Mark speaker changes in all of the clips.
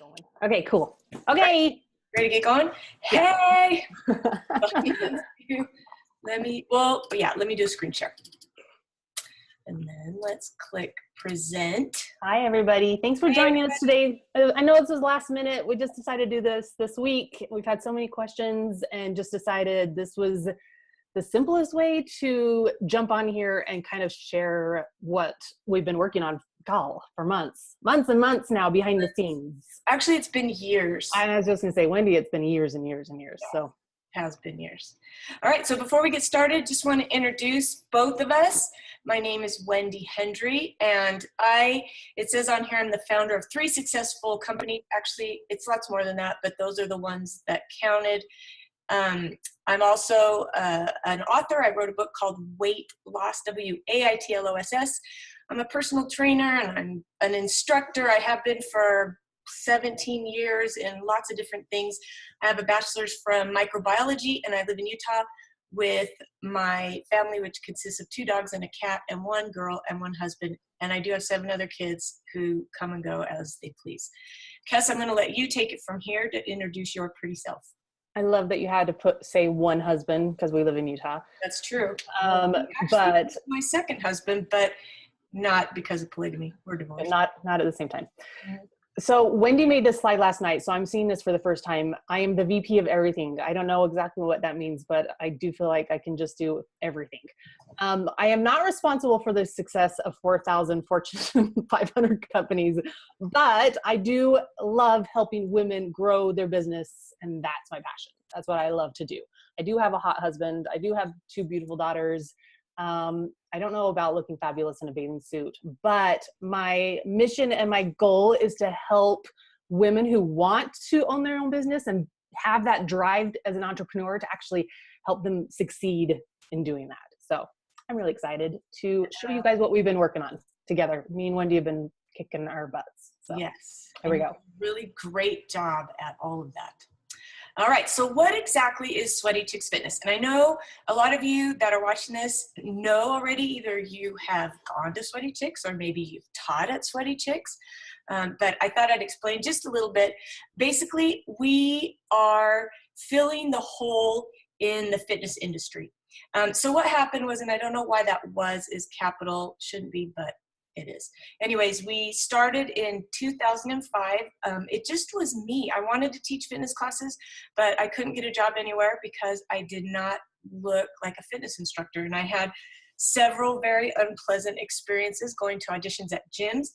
Speaker 1: Going. Okay, cool. Okay.
Speaker 2: Ready to get going?
Speaker 1: Yeah.
Speaker 2: Hey! Let me do a screen share. And then let's click present.
Speaker 1: Hi, everybody. Thanks for joining us today. I know this was last minute. We just decided to do this week. We've had so many questions and just decided this was the simplest way to jump on here and kind of share what we've been working on for months and months now behind the scenes.
Speaker 2: Actually, it's been years.
Speaker 1: I was just going to say, Wendy, it's been years and years and years.
Speaker 2: Yeah,
Speaker 1: so
Speaker 2: it has been years. All right. So before we get started, just want to introduce both of us. My name is Wendy Hendry, and it says on here I'm the founder of 3 successful companies. Actually, it's lots more than that, but those are the ones that counted. I'm also an author. I wrote a book called Weight Loss, WAITLOSS. I'm a personal trainer and I'm an instructor. I have been for 17 years in lots of different things. I have a bachelor's from microbiology, and I live in Utah with my family, which consists of 2 dogs and a cat and 1 girl and 1 husband. And I do have 7 other kids who come and go as they please. Kes, I'm going to let you take it from here to introduce your pretty self.
Speaker 1: I love that you had to say 1 husband because we live in Utah.
Speaker 2: That's true.
Speaker 1: But
Speaker 2: my second husband, but not because of polygamy. We're divorced.
Speaker 1: Not at the same time. Mm-hmm. So Wendy made this slide last night, so I'm seeing this for the first time. I am the VP of everything. I don't know exactly what that means, but I do feel like I can just do everything. I am not responsible for the success of 4,000 Fortune 500 companies, but I do love helping women grow their business, and that's my passion. That's what I love to do. I do have a hot husband. I do have 2 beautiful daughters. I don't know about looking fabulous in a bathing suit, but my mission and my goal is to help women who want to own their own business and have that drive as an entrepreneur to actually help them succeed in doing that. So I'm really excited to show you guys what we've been working on together. Me and Wendy have been kicking our butts. So
Speaker 2: yes.
Speaker 1: Here we go.
Speaker 2: Really great job at all of that. All right, so what exactly is Sweaty Chicks Fitness? And I know a lot of you that are watching this know already, either you have gone to Sweaty Chicks or maybe you've taught at Sweaty Chicks, but I thought I'd explain just a little bit. Basically, we are filling the hole in the fitness industry. So what happened was, and I don't know why that is capital, shouldn't be, but it is. Anyways, we started in 2005. It just was me. I wanted to teach fitness classes, but I couldn't get a job anywhere because I did not look like a fitness instructor. And I had several very unpleasant experiences going to auditions at gyms.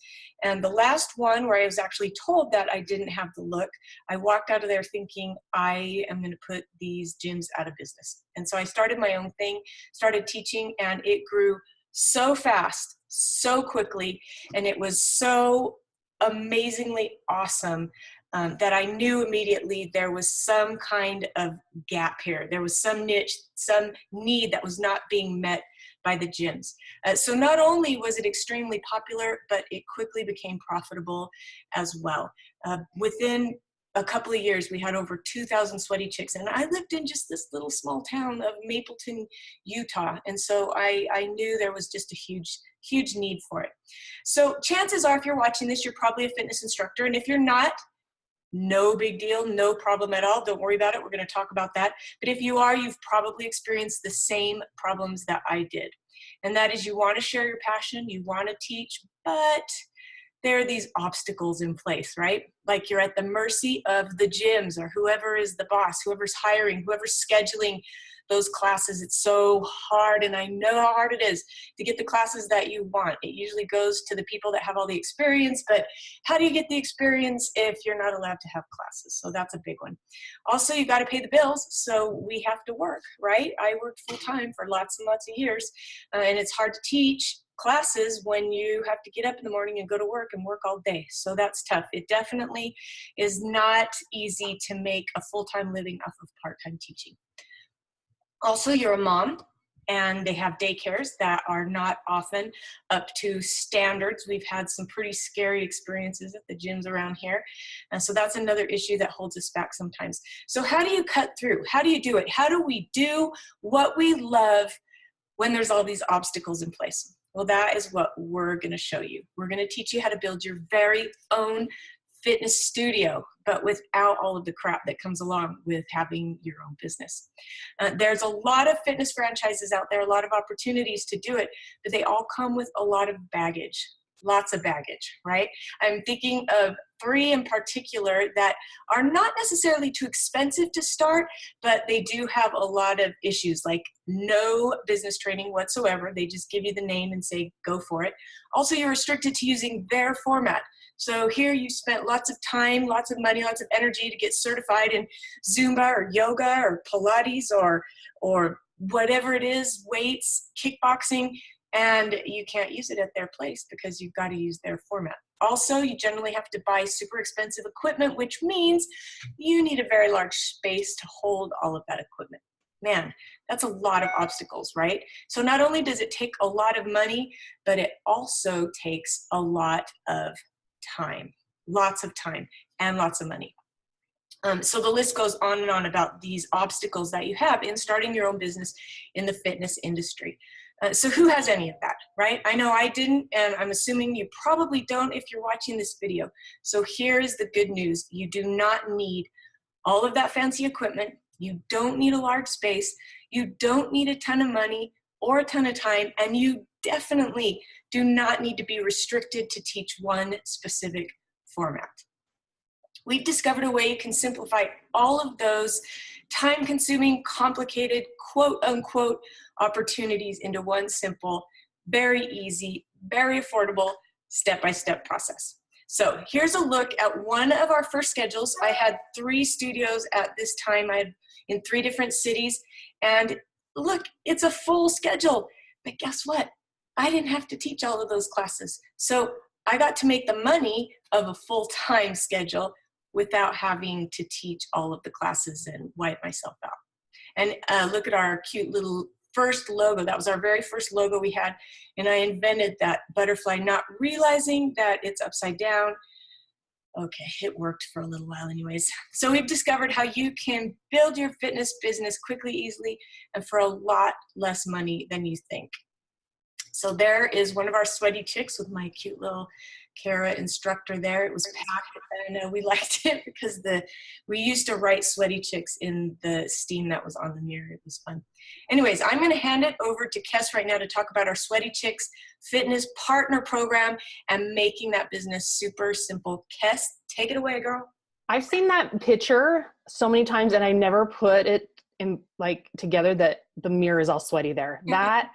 Speaker 2: And the last one where I was actually told that I didn't have the look, I walked out of there thinking I am going to put these gyms out of business. And so I started my own thing, started teaching, and it grew so fast, so quickly, and it was so amazingly awesome that I knew immediately there was some kind of gap here. There was some niche, some need that was not being met by the gyms. So not only was it extremely popular, but it quickly became profitable as well. Within a couple of years, we had over 2,000 Sweaty Chicks, and I lived in just this little small town of Mapleton, Utah, and so I knew there was just a huge need for it. So chances are, if you're watching this, you're probably a fitness instructor, and if you're not, no big deal, no problem at all. Don't worry about it. We're going to talk about that. But if you are, you've probably experienced the same problems that I did, and that is you want to share your passion, you want to teach, but there are these obstacles in place, right? Like you're at the mercy of the gyms or whoever is the boss, whoever's hiring, whoever's scheduling those classes. It's so hard, and I know how hard it is to get the classes that you want. It usually goes to the people that have all the experience, but how do you get the experience if you're not allowed to have classes? So that's a big one. Also, you got to pay the bills, so we have to work, right? I worked full-time for lots and lots of years, and it's hard to teach classes when you have to get up in the morning and go to work and work all day. So that's tough. It definitely is not easy to make a full-time living off of part-time teaching. Also, you're a mom, and they have daycares that are not often up to standards. We've had some pretty scary experiences at the gyms around here. And so that's another issue that holds us back sometimes. So how do you cut through? How do you do it? How do we do what we love when there's all these obstacles in place? Well, that is what we're going to show you. We're going to teach you how to build your very own fitness studio, but without all of the crap that comes along with having your own business. There's a lot of fitness franchises out there, a lot of opportunities to do it, but they all come with a lot of baggage. Lots of baggage, right? I'm thinking of 3 in particular that are not necessarily too expensive to start, but they do have a lot of issues, like no business training whatsoever. They just give you the name and say, go for it. Also, you're restricted to using their format. So here you spent lots of time, lots of money, lots of energy to get certified in Zumba or yoga or Pilates or whatever it is, weights, kickboxing, and you can't use it at their place because you've got to use their format. Also, you generally have to buy super expensive equipment, which means you need a very large space to hold all of that equipment. Man, that's a lot of obstacles, right? So not only does it take a lot of money, but it also takes a lot of time, lots of time and lots of money. So the list goes on and on about these obstacles that you have in starting your own business in the fitness industry. So who has any of that, right? I know I didn't, and I'm assuming you probably don't if you're watching this video. So here's the good news. You do not need all of that fancy equipment. You don't need a large space. You don't need a ton of money or a ton of time, and you definitely do not need to be restricted to teach one specific format. We've discovered a way you can simplify all of those time-consuming, complicated, quote-unquote, opportunities into one simple, very easy, very affordable, step-by-step process. So here's a look at one of our first schedules. I had 3 studios at this time. I had in 3 different cities. And look, it's a full schedule. But guess what? I didn't have to teach all of those classes. So I got to make the money of a full-time schedule without having to teach all of the classes and wipe myself out. And look at our cute little first logo. That was our very first logo we had. And I invented that butterfly, not realizing that it's upside down. Okay, it worked for a little while anyways. So we've discovered how you can build your fitness business quickly, easily, and for a lot less money than you think. So there is one of our sweaty chicks with my cute little Kara instructor there. It was packed, and we liked it because we used to write sweaty chicks in the steam that was on the mirror. It was fun. Anyways, I'm going to hand it over to Kes right now to talk about our Sweaty Chicks Fitness Partner Program and making that business super simple. Kes, take it away, girl.
Speaker 1: I've seen that picture so many times, and I never put it in together that the mirror is all sweaty there. That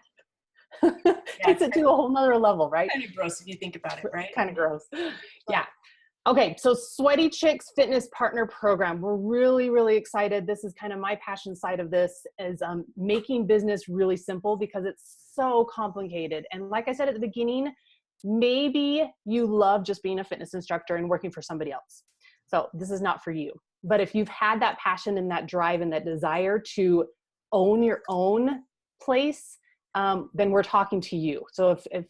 Speaker 1: takes it to a whole nother level, right?
Speaker 2: Kind of gross if you think about it, right?
Speaker 1: Kind of gross. Yeah. Okay, so Sweaty Chicks Fitness Partner Program. We're really, really excited. This is kind of my passion side of this, is making business really simple because it's so complicated. And like I said at the beginning, maybe you love just being a fitness instructor and working for somebody else. So this is not for you. But if you've had that passion and that drive and that desire to own your own place, then we're talking to you. So if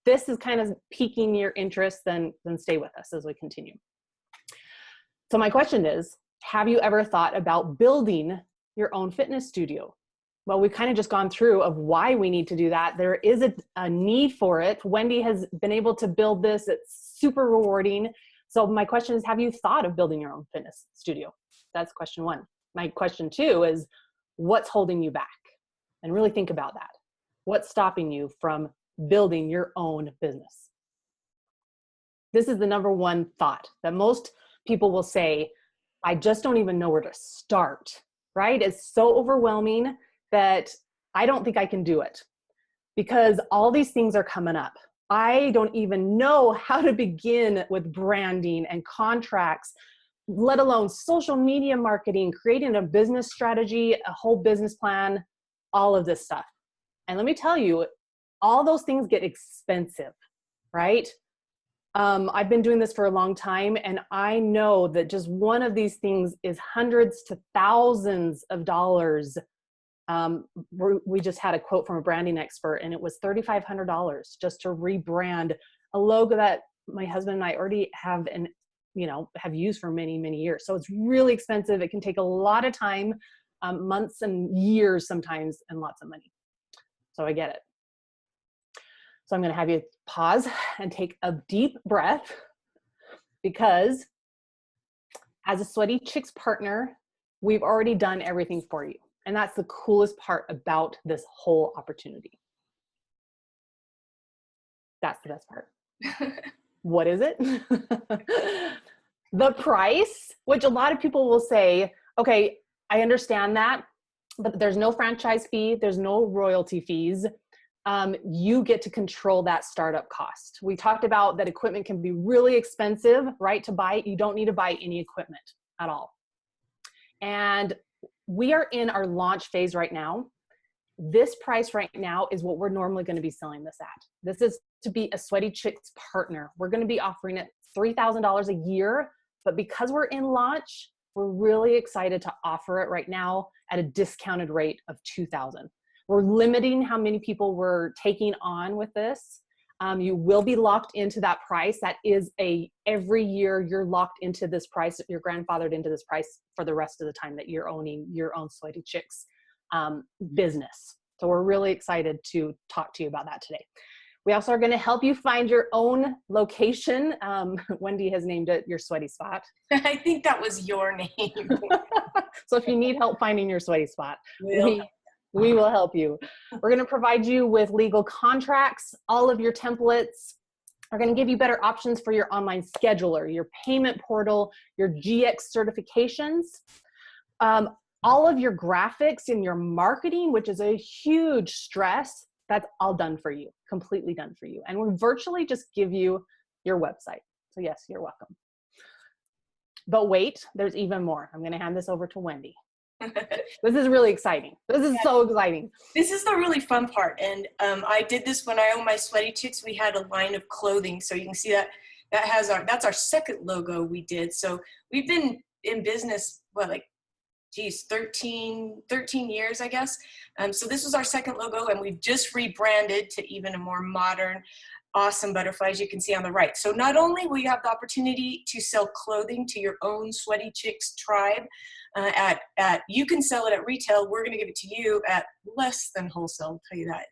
Speaker 1: this is kind of piquing your interest, then stay with us as we continue. So my question is, have you ever thought about building your own fitness studio? Well, we've kind of just gone through of why we need to do that. There is a need for it. Wendy has been able to build this. It's super rewarding. So my question is, have you thought of building your own fitness studio? That's question 1. My question 2 is, what's holding you back? And really think about that. What's stopping you from building your own business? This is the number 1 thought that most people will say, I just don't even know where to start, right? It's so overwhelming that I don't think I can do it because all these things are coming up. I don't even know how to begin with branding and contracts, let alone social media marketing, creating a business strategy, a whole business plan, all of this stuff. And let me tell you, all those things get expensive, right? I've been doing this for a long time, and I know that just one of these things is hundreds to thousands of dollars. We just had a quote from a branding expert, and it was $3,500 just to rebrand a logo that my husband and I already have and have used for many, many years. So it's really expensive. It can take a lot of time, months and years sometimes, and lots of money. So I get it. So I'm going to have you pause and take a deep breath, because As a Sweaty Chicks partner, we've already done everything for you. And that's the coolest part about this whole opportunity. That's the best part. What is it? The price, which a lot of people will say, okay, I understand that, but there's no franchise fee, there's no royalty fees. You get to control that startup cost. We talked about that equipment can be really expensive, right, to buy. You don't need to buy any equipment at all. And we are in our launch phase right now. This price right now is what we're normally going to be selling this at. This is to be a Sweaty Chicks partner. We're going to be offering it $3,000 a year, but because we're in launch, we're really excited to offer it right now at a discounted rate of $2,000. We're limiting how many people we're taking on with this. You will be locked into that price. That is every year you're locked into this price. You're grandfathered into this price for the rest of the time that you're owning your own Sweaty Chicks business. So we're really excited to talk to you about that today. We also are going to help you find your own location. Wendy has named it your sweaty spot.
Speaker 2: I think that was your name.
Speaker 1: So if you need help finding your sweaty spot, we will help you. We're going to provide you with legal contracts, all of your templates. We're going to give you better options for your online scheduler, your payment portal, your GX certifications, all of your graphics and your marketing, which is a huge stress. That's all done for you, completely done for you. And we virtually just give you your website. So yes, you're welcome. But wait, there's even more. I'm going to hand this over to Wendy. This is really exciting. This is so exciting.
Speaker 2: This is the really fun part. And I did this when I owned my Sweaty Chicks. We had a line of clothing. So you can see that that's our second logo we did. So we've been in business, 13 years, I guess. So this was our second logo, and we've just rebranded to even a more modern, awesome butterflies you can see on the right. So not only will you have the opportunity to sell clothing to your own Sweaty Chicks tribe, you can sell it at retail. We're going to give it to you at less than wholesale. I'll tell you that.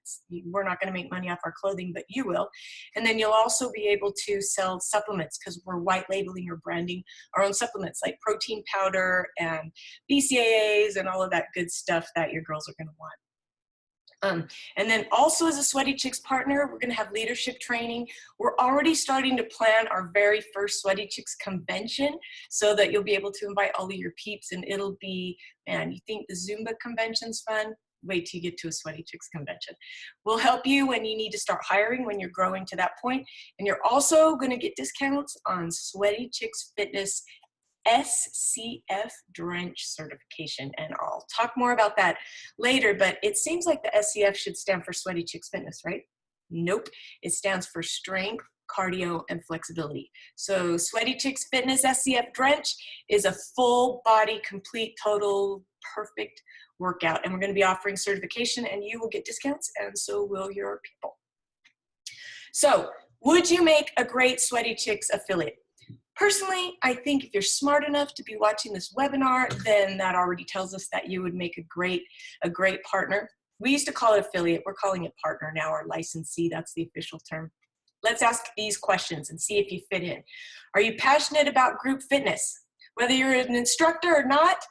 Speaker 2: We're not going to make money off our clothing, but you will. And then you'll also be able to sell supplements because we're white labeling or branding our own supplements like protein powder and BCAAs and all of that good stuff that your girls are going to want. And then also as a Sweaty Chicks partner, we're going to have leadership training. We're already starting to plan our very first Sweaty Chicks convention so that you'll be able to invite all of your peeps, and it'll be, man, you think the Zumba convention's fun? Wait till you get to a Sweaty Chicks convention. We'll help you when you need to start hiring when you're growing to that point. And you're also going to get discounts on Sweaty Chicks Fitness SCF Drench certification, and I'll talk more about that later, but it seems like the SCF should stand for Sweaty Chicks Fitness, right? Nope, it stands for Strength, Cardio, and Flexibility. So Sweaty Chicks Fitness SCF Drench is a full body, complete, total, perfect workout, and we're going to be offering certification, and you will get discounts, and so will your people. So would you make a great Sweaty Chicks affiliate? Personally, I think if you're smart enough to be watching this webinar, then that already tells us that you would make a great partner. We used to call it affiliate. We're calling it partner now, or licensee. That's the official term. Let's ask these questions and see if you fit in. Are you passionate about group fitness? Whether you're an instructor or not,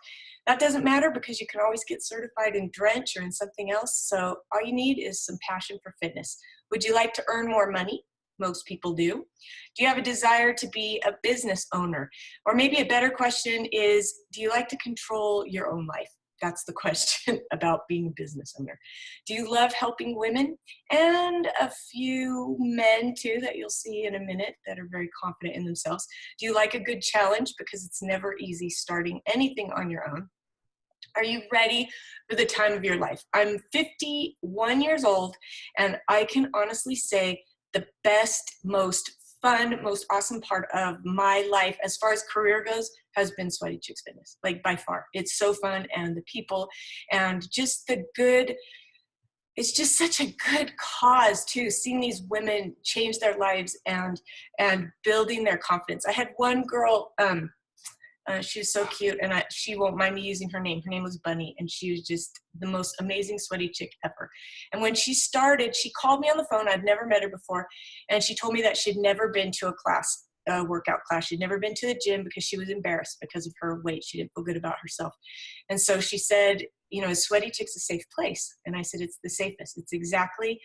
Speaker 2: that doesn't matter because you can always get certified in Drench or in something else. So all you need is some passion for fitness. Would you like to earn more money? Most people do. Do you have a desire to be a business owner? Or maybe a better question is, do you like to control your own life? That's the question about being a business owner. Do you love helping women? And a few men too that you'll see in a minute that are very confident in themselves. Do you like a good challenge? Because it's never easy starting anything on your own. Are you ready for the time of your life? I'm 51 years old, and I can honestly say the best, most fun, most awesome part of my life as far as career goes has been Sweaty Chicks Fitness, like by far. It's so fun, and the people, and just the good, it's just such a good cause too, seeing these women change their lives and building their confidence. I had one girl, she was so cute, and she won't mind me using her name. Her name was Bunny, and she was just the most amazing sweaty chick ever. And when she started, she called me on the phone. I'd never met her before, and she told me that she'd never been to a class. workout class. She'd never been to the gym because she was embarrassed because of her weight. She didn't feel good about herself. And so she said, you know, is Sweaty Chicks a safe place? And I said, it's the safest. It's exactly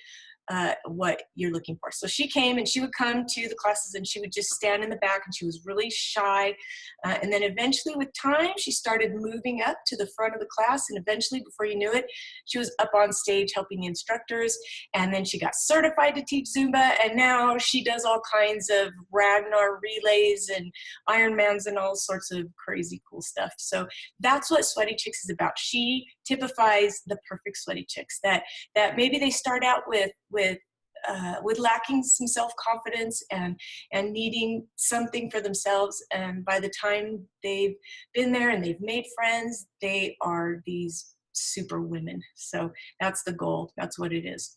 Speaker 2: what you're looking for. So she came, and she would come to the classes, and she would just stand in the back, and she was really shy. And then eventually with time, she started moving up to the front of the class. And eventually, before you knew it, she was up on stage helping the instructors. And then she got certified to teach Zumba. And now she does all kinds of Ragnar relays and Ironmans and all sorts of crazy cool stuff. So that's what Sweaty Chicks is about. She typifies the perfect Sweaty Chicks that maybe they start out with lacking some self-confidence and needing something for themselves. And by the time they've been there and they've made friends, they are these super women. So that's the goal. That's what it is.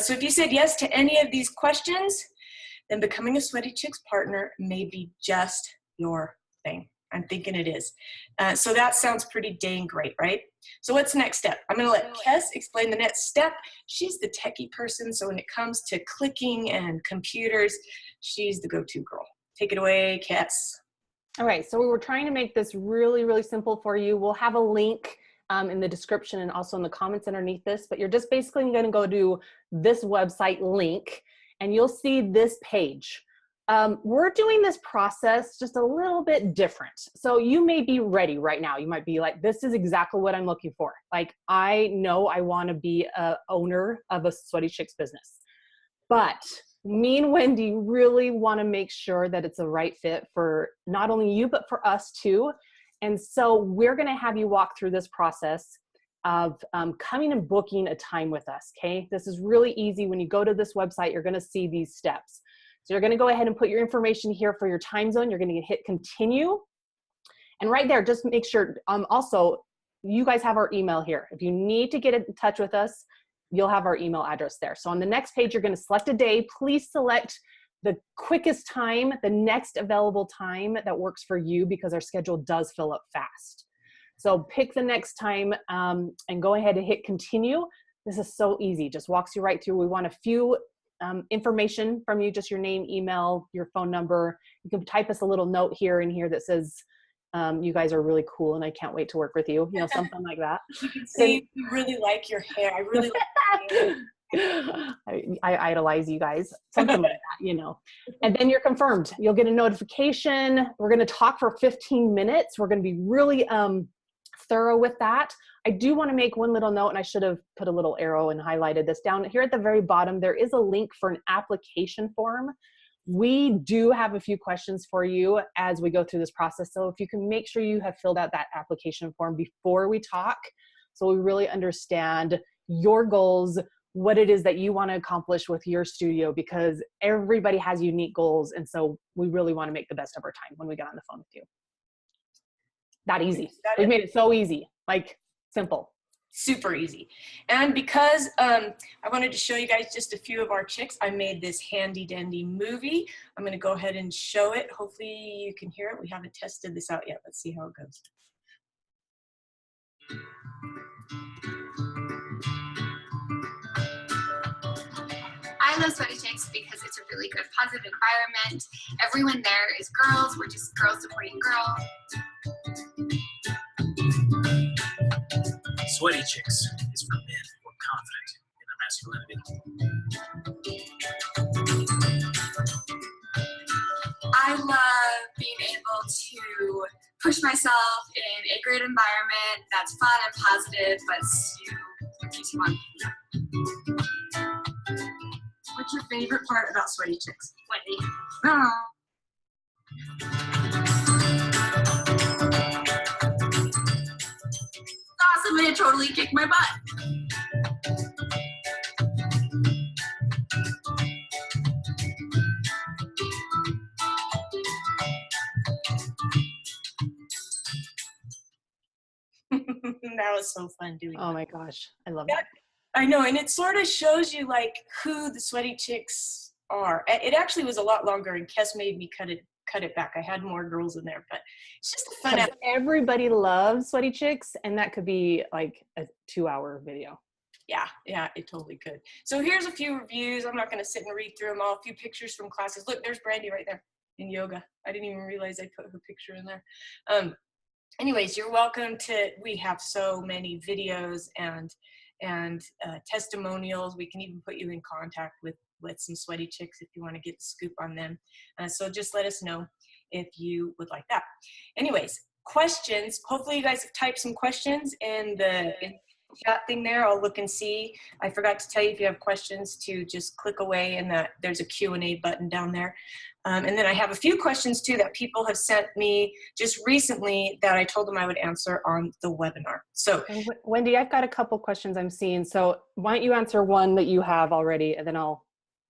Speaker 2: So if you said yes to any of these questions, then becoming a Sweaty Chicks partner may be just your thing. I'm thinking it is. So that sounds pretty dang great, right? So what's the next step? I'm going to let Kes explain the next step. She's the techie person, so when it comes to clicking and computers, she's the go-to girl. Take it away, Kes.
Speaker 1: All right, so we were trying to make this really, really simple for you. We'll have a link in the description and also in the comments underneath this, but you're just basically going to go to this website link, and you'll see this page. We're doing this process just a little bit different. So you may be ready right now. You might be like, this is exactly what I'm looking for. Like, I know I want to be a owner of a Sweaty Chicks business, but me and Wendy really want to make sure that it's the right fit for not only you, but for us too. And so we're going to have you walk through this process of coming and booking a time with us. Okay. This is really easy. When you go to this website, you're going to see these steps. So you're going to go ahead and put your information here for your time zone. You're going to hit continue. And right there, just make sure, also, you guys have our email here. If you need to get in touch with us, you'll have our email address there. So on the next page, you're going to select a day. Please select the quickest time, the next available time that works for you, because our schedule does fill up fast. So pick the next time and go ahead and hit continue. This is so easy. Just walks you right through. We want a few information from you, just your name, email, your phone number. You can type us a little note here and here that says, you guys are really cool and I can't wait to work with you, you know, something like that.
Speaker 2: You can say you really like your hair. I really like your hair.
Speaker 1: I idolize you guys, something like that, you know. And then you're confirmed. You'll get a notification. We're going to talk for 15 minutes. We're going to be really thorough with that. I do want to make one little note, and I should have put a little arrow and highlighted this down here at the very bottom. There is a link for an application form. We do have a few questions for you as we go through this process. So if you can make sure you have filled out that application form before we talk, so we really understand your goals, what it is that you want to accomplish with your studio, because everybody has unique goals. And so we really want to make the best of our time when we get on the phone with you. That easy. We've made it so easy, like simple.
Speaker 2: Super easy. And because I wanted to show you guys just a few of our chicks, I made this handy dandy movie. I'm going to go ahead and show it. Hopefully you can hear it. We haven't tested this out yet. Let's see how it goes.
Speaker 3: I love Sweaty Chicks because it's a really good, positive environment. Everyone there is girls. We're just girls supporting girls.
Speaker 4: Sweaty Chicks is for men who are confident in their masculinity.
Speaker 3: I love being able to push myself in a great environment that's fun and positive, but keeps you on.
Speaker 2: What's your favorite part about Sweaty Chicks?
Speaker 3: Wendy.
Speaker 2: Oh.
Speaker 3: Awesome, and it totally kicked my butt.
Speaker 2: That was so fun doing
Speaker 1: Oh
Speaker 2: that.
Speaker 1: my gosh, I love that.
Speaker 2: I know, and it sort of shows you like who the Sweaty Chicks are. It actually was a lot longer, and Kes made me cut it back. I had more girls in there, but it's just a fun app.
Speaker 1: Everybody loves Sweaty Chicks, and that could be like a 2-hour video.
Speaker 2: Yeah, it totally could. So here's a few reviews. I'm not going to sit and read through them all. A few pictures from classes. Look, there's Brandy right there. in yoga. I didn't even realize I put her picture in there. Anyways, you're welcome to, we have so many videos and testimonials. We can even put you in contact with some sweaty chicks if you want to get the scoop on them. So just let us know if you would like that. Anyways, questions. Hopefully you guys have typed some questions in the chat thing there. I'll look and see. I forgot to tell you, if you have questions, to just click away, and that there's a Q&A button down there. And then I have a few questions too that people have sent me just recently that I told them I would answer on the webinar. So
Speaker 1: Wendy, I've got a couple questions I'm seeing. So why don't you answer one that you have already, and then I'll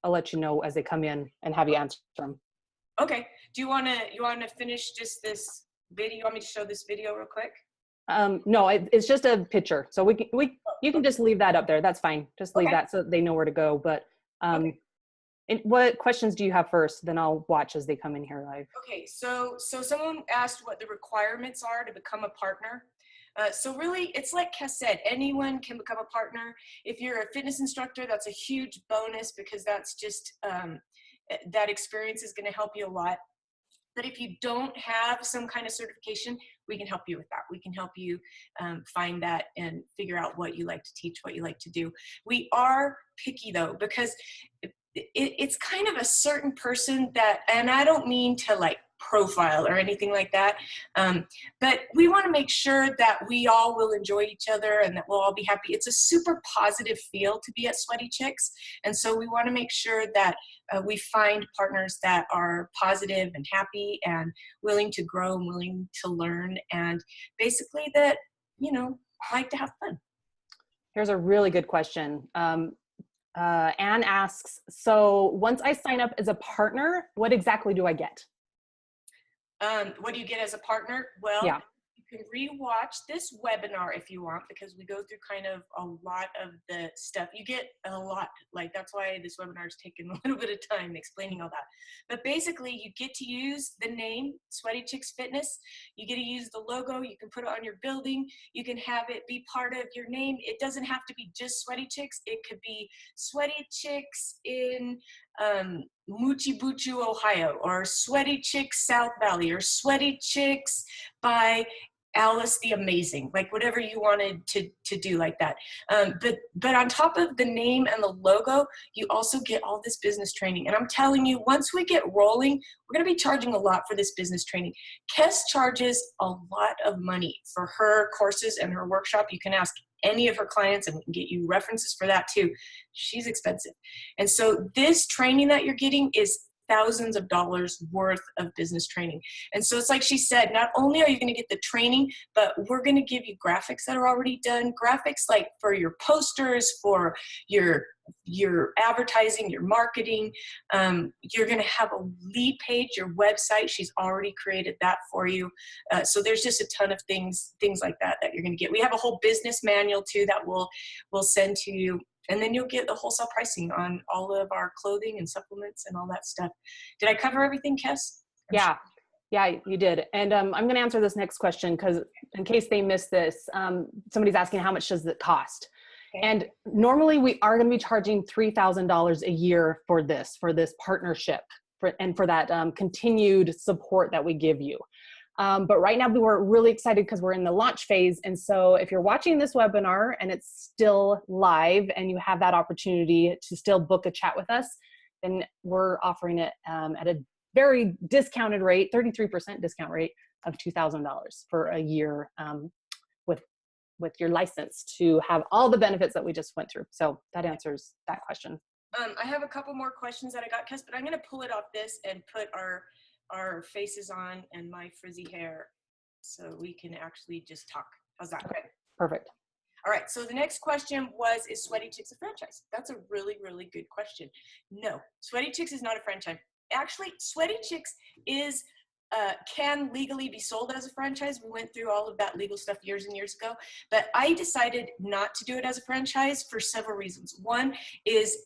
Speaker 1: let you know as they come in and have you answer them.
Speaker 2: Okay. Do you want to finish just this video? You want me to show this video real quick?
Speaker 1: No, it's just a picture. So you can just leave that up there. That's fine. Just leave that so they know where to go. But and what questions do you have first? Then I'll watch as they come in here live.
Speaker 2: Okay, so someone asked what the requirements are to become a partner. So really, it's like Kes said, anyone can become a partner. If you're a fitness instructor, that's a huge bonus, because that's just, that experience is gonna help you a lot. But if you don't have some kind of certification, we can help you with that. We can help you find that and figure out what you like to teach, what you like to do. We are picky though, because it's kind of a certain person that, and I don't mean to like profile or anything like that, but we want to make sure that we all will enjoy each other and that we'll all be happy. It's a super positive feel to be at Sweaty Chicks, and so we want to make sure that we find partners that are positive and happy and willing to grow and willing to learn, and basically that, you know, like to have fun.
Speaker 1: Here's a really good question. Anne asks, so once I sign up as a partner, what exactly do I get?
Speaker 2: What do you get as a partner? Well,
Speaker 1: yeah.
Speaker 2: You can rewatch this webinar if you want, because we go through kind of a lot of the stuff. You get a lot, like that's why this webinar is taking a little bit of time explaining all that. But basically, you get to use the name Sweaty Chicks Fitness. You get to use the logo. You can put it on your building. You can have it be part of your name. It doesn't have to be just Sweaty Chicks. It could be Sweaty Chicks in Muchibuchu, Ohio, or Sweaty Chicks South Valley, or Sweaty Chicks by Alice the Amazing, like whatever you wanted to do like that. But on top of the name and the logo, you also get all this business training. And I'm telling you, once we get rolling, we're going to be charging a lot for this business training. Kes charges a lot of money for her courses and her workshop. You can ask any of her clients and we can get you references for that too. She's expensive. And so this training that you're getting is thousands of dollars worth of business training. And so it's like she said, not only are you going to get the training, but we're going to give you graphics that are already done, graphics like for your posters, for your advertising, your marketing. You're going to have a lead page, your website. She's already created that for you. So there's just a ton of things like that you're going to get. We have a whole business manual too that we'll send to you. And then you'll get the wholesale pricing on all of our clothing and supplements and all that stuff. Did I cover everything, Kes?
Speaker 1: Yeah. Yeah, you did. And I'm going to answer this next question because in case they missed this, somebody's asking how much does it cost? Okay. And normally we are going to be charging $3,000 a year for this partnership and for that continued support that we give you. But right now we're really excited because we're in the launch phase. And so if you're watching this webinar and it's still live and you have that opportunity to still book a chat with us, then we're offering it at a very discounted rate, 33% discount rate of $2,000 for a year with your license to have all the benefits that we just went through. So that answers that question.
Speaker 2: I have a couple more questions that I got, Kes, but I'm going to pull it off this and put our faces on and my frizzy hair so we can actually just talk. How's that?
Speaker 1: Okay, perfect.
Speaker 2: All right, so the next question was, is Sweaty Chicks a franchise? That's a really, really good question. No, Sweaty Chicks is not a franchise. Actually, Sweaty Chicks is can legally be sold as a franchise. We went through all of that legal stuff years and years ago, but I decided not to do it as a franchise for several reasons. One is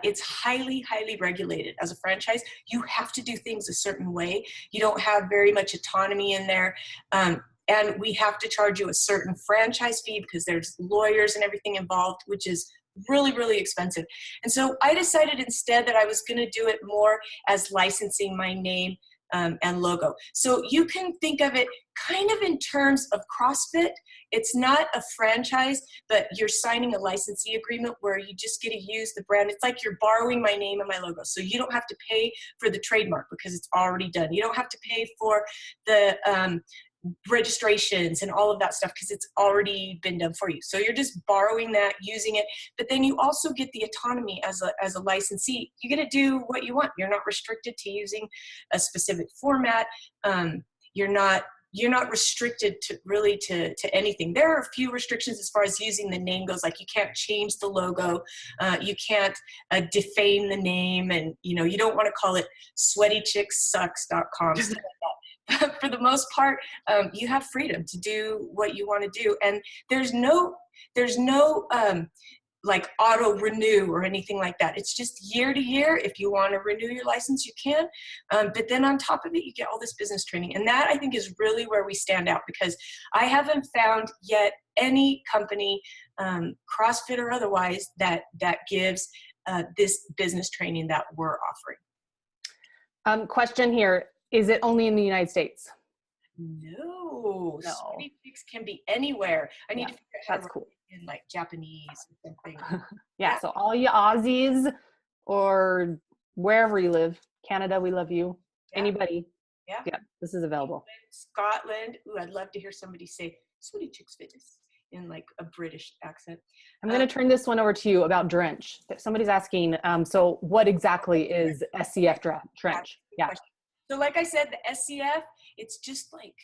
Speaker 2: it's highly, highly regulated as a franchise. You have to do things a certain way. You don't have very much autonomy in there. And we have to charge you a certain franchise fee because there's lawyers and everything involved, which is really, really expensive. And so I decided instead that I was going to do it more as licensing my name and logo. So you can think of it kind of in terms of CrossFit. It's not a franchise, but you're signing a licensee agreement where you just get to use the brand. It's like you're borrowing my name and my logo. So you don't have to pay for the trademark because it's already done. You don't have to pay for the registrations and all of that stuff because it's already been done for you. So you're just borrowing that, using it, but then you also get the autonomy as a licensee. You get to do what you want. You're not restricted to using a specific format. You're not restricted to anything. There are a few restrictions as far as using the name goes, like you can't change the logo, you can't defame the name, and you don't want to call it sweatychickssucks.com, stuff like that. For the most part, you have freedom to do what you want to do, and there's no like auto renew or anything like that. It's just year to year. If you want to renew your license, you can, but then on top of it, you get all this business training, and that I think is really where we stand out, because I haven't found yet any company, CrossFit or otherwise, that gives this business training that we're offering.
Speaker 1: Question here. Is it only in the United States?
Speaker 2: No.
Speaker 1: No.
Speaker 2: Sweaty Chicks can be anywhere. I need to figure out how
Speaker 1: That's
Speaker 2: to
Speaker 1: cool.
Speaker 2: in like Japanese or something.
Speaker 1: Yeah, so all you Aussies or wherever you live, Canada, we love you.
Speaker 2: Yeah.
Speaker 1: Anybody.
Speaker 2: Yeah.
Speaker 1: Yeah, this is available.
Speaker 2: Scotland. Ooh, I'd love to hear somebody say Sweaty Chicks Fitness in like a British accent.
Speaker 1: I'm going to turn this one over to you about Drench. Somebody's asking, so what exactly is SCF Drench? Yeah.
Speaker 2: So like I said, the SCF, it's just like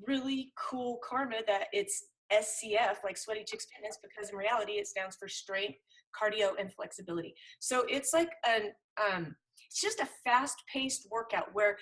Speaker 2: really cool karma that it's SCF, like Sweaty Chicks Fitness, because in reality it stands for strength, cardio, and flexibility. So it's like it's just a fast-paced workout where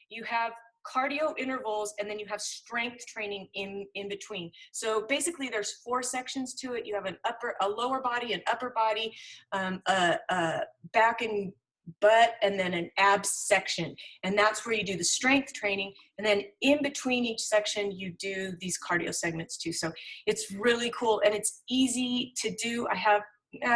Speaker 2: you have cardio intervals and then you have strength training in between. So basically there's 4 sections to it. You have a lower body, an upper body, back and butt, and then an abs section, and that's where you do the strength training, and then in between each section you do these cardio segments too. So it's really cool and it's easy to do. I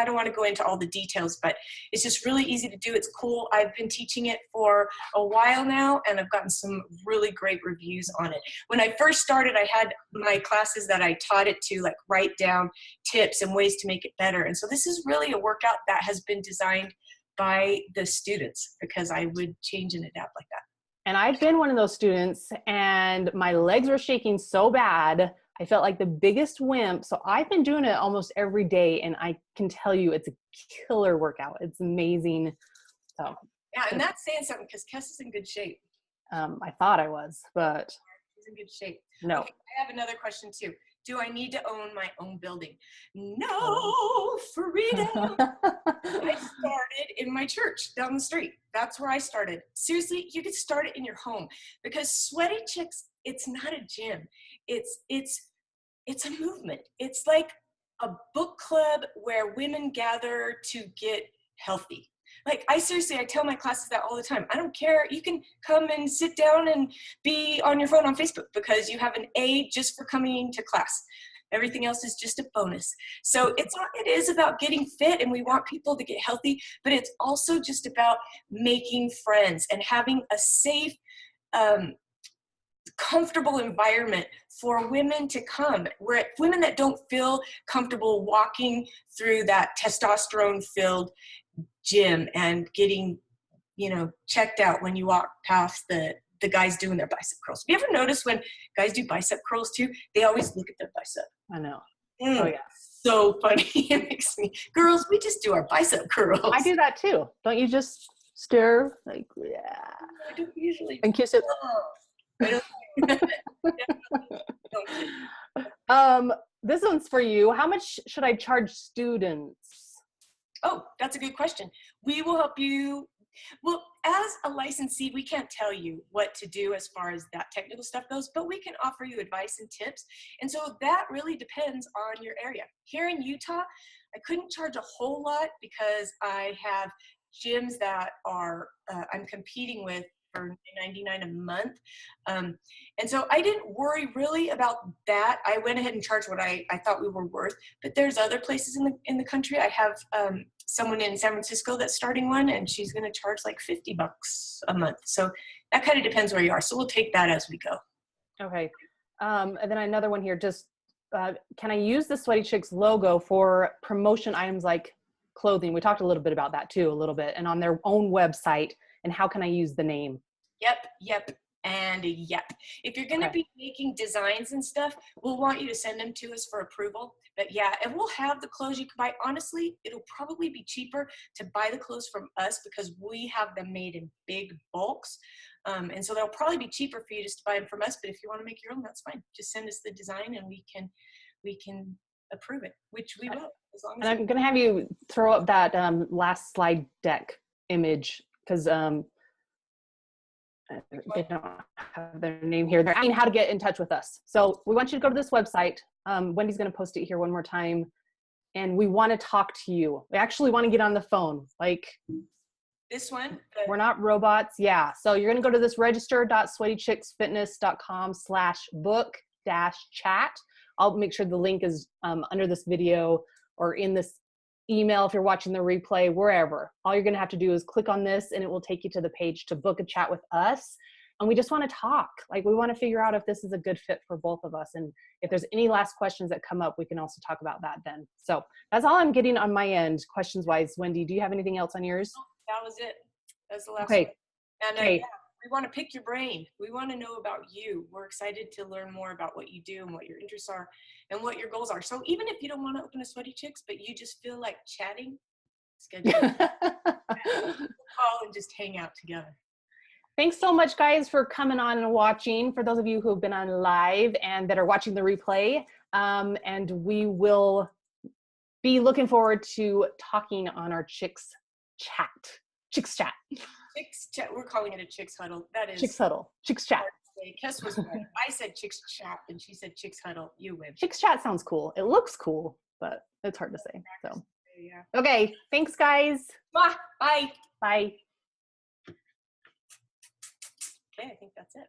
Speaker 2: don't want to go into all the details, but it's just really easy to do. It's cool. I've been teaching it for a while now, and I've gotten some really great reviews on it. When I first started, I had my classes that I taught it to, like write down tips and ways to make it better. And so this is really a workout that has been designed by the students, because I would change and adapt like that.
Speaker 1: And I've been one of those students, and my legs were shaking so bad. I felt like the biggest wimp. So I've been doing it almost every day, and I can tell you it's a killer workout. It's amazing. So
Speaker 2: yeah, and that's saying something, because Kess is in good shape.
Speaker 1: I thought I was, but
Speaker 2: she's in good shape.
Speaker 1: No.
Speaker 2: Okay, I have another question too. Do I need to own my own building? No, freedom. I started in my church down the street. That's where I started. Seriously, you could start it in your home, because Sweaty Chicks, it's not a gym. It's a movement. It's like a book club where women gather to get healthy. Like I tell my classes that all the time. I don't care. You can come and sit down and be on your phone on Facebook, because you have an A just for coming to class. Everything else is just a bonus. So it is about getting fit, and we want people to get healthy, but it's also just about making friends and having a safe, comfortable environment for women to come, where women that don't feel comfortable walking through that testosterone-filled gym and getting, checked out when you walk past the guys doing their bicep curls. Have you ever noticed when guys do bicep curls too, they always look at their bicep?
Speaker 1: I know.
Speaker 2: Oh yeah. So funny. It makes me, girls, we just do our bicep curls.
Speaker 1: I do that too. Don't you just stare like, yeah?
Speaker 2: I don't usually.
Speaker 1: And kiss it.
Speaker 2: I don't.
Speaker 1: This one's for you. How much should I charge students?
Speaker 2: Oh, that's a good question. We will help you. Well, as a licensee, we can't tell you what to do as far as that technical stuff goes, but we can offer you advice and tips. And so that really depends on your area. Here in Utah, I couldn't charge a whole lot, because I have gyms that are I'm competing with for $99 a month. And so I didn't worry really about that. I went ahead and charged what I thought we were worth. But there's other places in the country. I have someone in San Francisco that's starting one, and she's going to charge like $50 a month. So that kind of depends where you are. So we'll take that as we go.
Speaker 1: Okay. And then another one here, just can I use the Sweaty Chicks logo for promotion items like clothing? We talked a little bit about that too, a little bit, and on their own website. And how can I use the name?
Speaker 2: Yep, and yep. If you're going to be making designs and stuff, we'll want you to send them to us for approval. But yeah, and we'll have the clothes you can buy. Honestly, it'll probably be cheaper to buy the clothes from us because we have them made in big bulks. And so they'll probably be cheaper for you just to buy them from us. But if you want to make your own, that's fine. Just send us the design and we can approve it, which we will. As long as
Speaker 1: and I'm going to have you throw up that last slide deck image because they don't have their name here. They're asking how to get in touch with us. So we want you to go to this website. Wendy's going to post it here one more time. And we want to talk to you. We actually want to get on the phone. Like
Speaker 2: this one.
Speaker 1: We're not robots. Yeah. So you're going to go to this register.sweatychicksfitness.com/book-chat. I'll make sure the link is under this video or in this email if you're watching the replay, wherever. All you're going to have to do is click on this and it will take you to the page to book a chat with us. And we just want to talk. Like we want to figure out if this is a good fit for both of us. And if there's any last questions that come up, we can also talk about that then. So that's all I'm getting on my end, questions wise. Wendy, do you have anything else on yours?
Speaker 2: That was it. That's the last
Speaker 1: Okay.
Speaker 2: one. And
Speaker 1: Okay.
Speaker 2: yeah, we want to pick your brain. We want to know about you. We're excited to learn more about what you do and what your interests are and what your goals are. So even if you don't want to open a Sweaty Chicks, but you just feel like chatting, schedule a call and just hang out together.
Speaker 1: Thanks so much, guys, for coming on and watching. For those of you who have been on live and that are watching the replay, and we will be looking forward to talking on our Chicks Chat.
Speaker 2: Chicks Chat. We're calling it a Chicks Huddle. That is
Speaker 1: Chicks Huddle. Chicks Chat.
Speaker 2: Kes was right. I said Chicks Chat and she said Chicks Huddle. You win.
Speaker 1: Chicks Chat sounds cool. It looks cool, but it's hard to say. So,
Speaker 2: yeah.
Speaker 1: Okay. Thanks, guys.
Speaker 2: Bye.
Speaker 1: Bye.
Speaker 2: Okay, I think that's it.